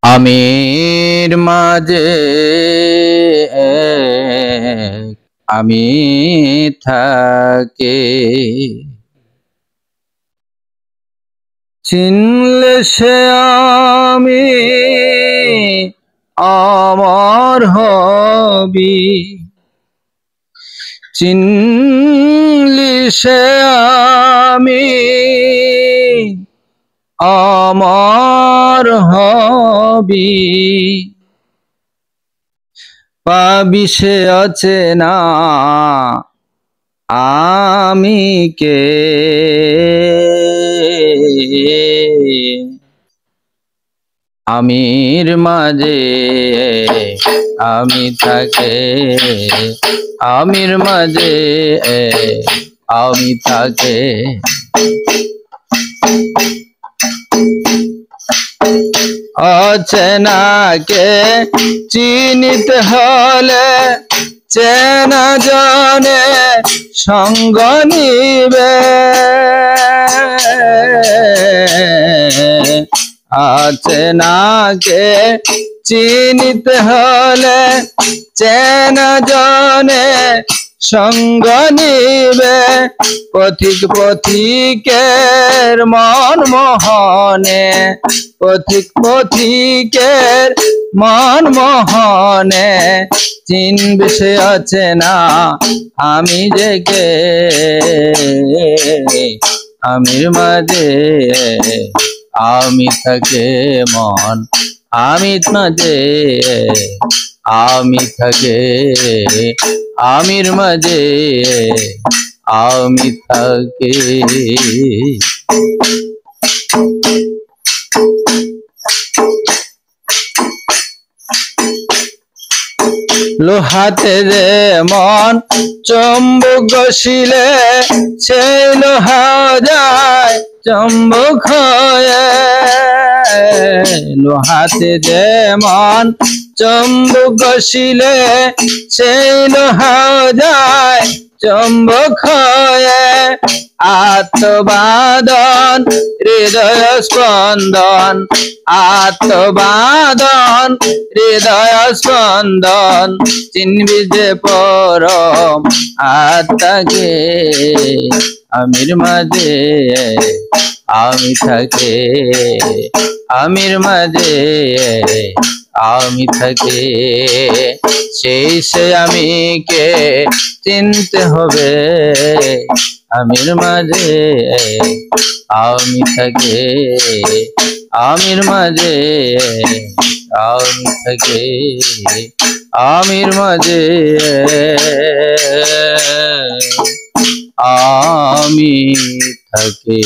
আমির মাঝে আমি থাকে, চিনলে সে আমি আমার হবি, চিনলি সে আমি আমার হবি, পাবি সে আছে না আমি কে, আমির মাঝে আমি থাকে, আমির মাঝে আমি থাকে। অচেনাকে চিনিতে হলে চেনা জনে সঙ্গ নিবে, অচেনাকে চিনিতে হলে চেনা জনে সঙ্গ নিবে, পথিক পথিকের মন মোহনে, পথিক পথিকের মন মোহনে, চিনবে সে আছে না আমি যে কে, আমির মাঝে আমি থাকে মন, আমির মাঝে আমি থাকে, আমির মাঝে আমি থাকে। লোহাতে যেমন চুম্বক ঘষিলে সেই লোহা যায় চুম্বক হয়ে, লোহাতে যেমন চুম্বক ঘষিলে সেই লোহা যায় চুম্বক হয়ে, আত্মবাদন হৃদয় স্পন্দন, আত্মবাদন হৃদয় স্পন্দন, চিনবি যে পরম আত্মাকে, আমির মাঝে আমি থাকে, আমির মাঝে আমি থাকে, সেই সে আমি কে চিনতে হবে, আমির মাঝে আমি থাকে, আমির মাঝে আমি থাকে, আমির মাঝে আমি থাকে।